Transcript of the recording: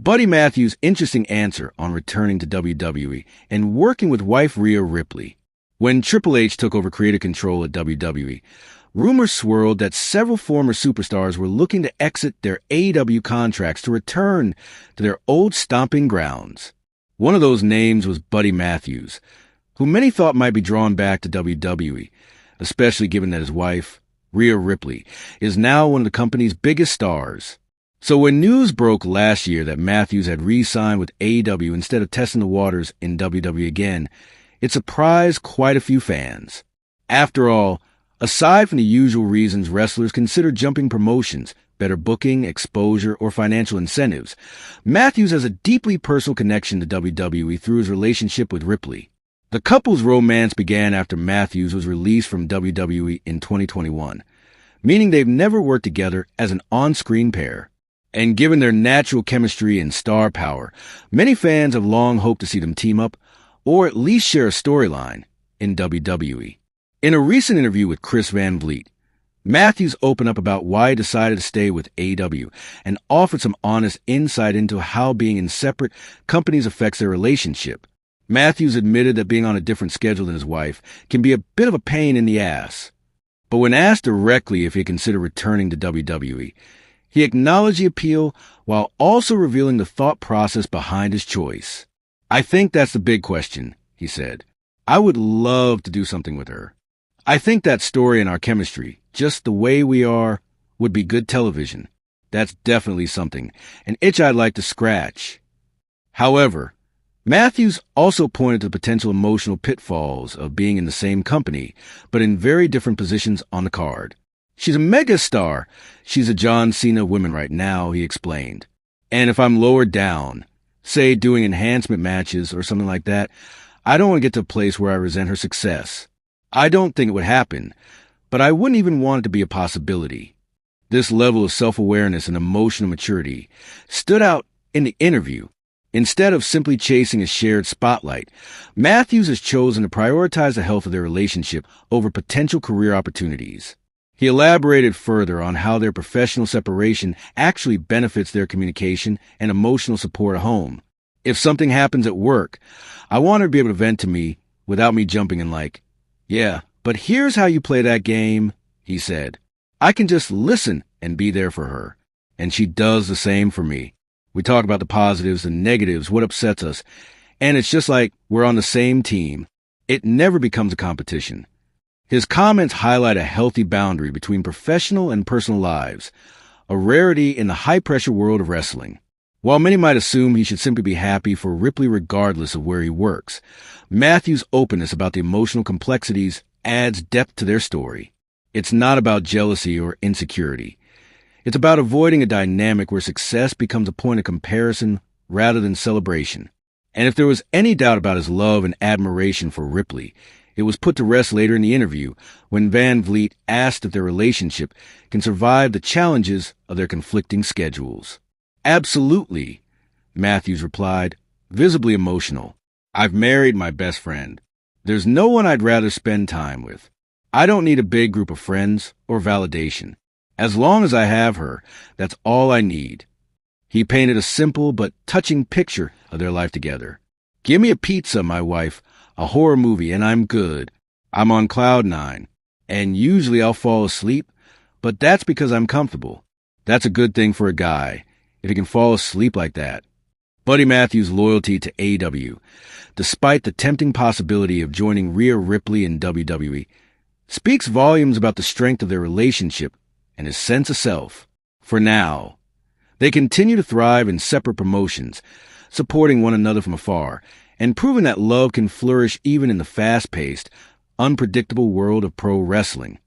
Buddy Matthews' interesting answer on returning to WWE and working with wife Rhea Ripley. When Triple H took over creative control at WWE, rumors swirled that several former superstars were looking to exit their AEW contracts to return to their old stomping grounds. One of those names was Buddy Matthews, who many thought might be drawn back to WWE, especially given that his wife, Rhea Ripley, is now one of the company's biggest stars. So when news broke last year that Matthews had re-signed with AEW instead of testing the waters in WWE again, it surprised quite a few fans. After all, aside from the usual reasons wrestlers consider jumping promotions, better booking, exposure, or financial incentives, Matthews has a deeply personal connection to WWE through his relationship with Ripley. The couple's romance began after Matthews was released from WWE in 2021, meaning they've never worked together as an on-screen pair. And given their natural chemistry and star power, many fans have long hoped to see them team up, or at least share a storyline in WWE. In a recent interview with Chris Van Vliet, Matthews opened up about why he decided to stay with AEW and offered some honest insight into how being in separate companies affects their relationship. Matthews admitted that being on a different schedule than his wife can be a bit of a pain in the ass. But when asked directly if he considered returning to WWE, he acknowledged the appeal while also revealing the thought process behind his choice. "I think that's the big question," he said. "I would love to do something with her. I think that story and our chemistry, just the way we are, would be good television. That's definitely something, an itch I'd like to scratch." However, Matthews also pointed to the potential emotional pitfalls of being in the same company, but in very different positions on the card. "She's a megastar. She's a John Cena of women right now," he explained. "And if I'm lower down, say doing enhancement matches or something like that, I don't want to get to a place where I resent her success. I don't think it would happen, but I wouldn't even want it to be a possibility." This level of self-awareness and emotional maturity stood out in the interview. Instead of simply chasing a shared spotlight, Matthews has chosen to prioritize the health of their relationship over potential career opportunities. He elaborated further on how their professional separation actually benefits their communication and emotional support at home. "If something happens at work, I want her to be able to vent to me without me jumping in like, 'Yeah, but here's how you play that game,'" he said. "I can just listen and be there for her. And she does the same for me. We talk about the positives and negatives, what upsets us, and it's just like we're on the same team. It never becomes a competition." His comments highlight a healthy boundary between professional and personal lives, a rarity in the high-pressure world of wrestling. While many might assume he should simply be happy for Ripley regardless of where he works, Matthews' openness about the emotional complexities adds depth to their story. It's not about jealousy or insecurity. It's about avoiding a dynamic where success becomes a point of comparison rather than celebration. And if there was any doubt about his love and admiration for Ripley, it was put to rest later in the interview when Van Vliet asked if their relationship can survive the challenges of their conflicting schedules. "Absolutely," Matthews replied, visibly emotional. "I've married my best friend. There's no one I'd rather spend time with. I don't need a big group of friends or validation. As long as I have her, that's all I need." He painted a simple but touching picture of their life together. "Give me a pizza, my wife, a horror movie, and I'm good. I'm on cloud nine. And usually I'll fall asleep, but that's because I'm comfortable. That's a good thing for a guy, if he can fall asleep like that." Buddy Matthews' loyalty to AEW, despite the tempting possibility of joining Rhea Ripley in WWE, speaks volumes about the strength of their relationship and his sense of self. For now, they continue to thrive in separate promotions, supporting one another from afar, and proving that love can flourish even in the fast-paced, unpredictable world of pro wrestling.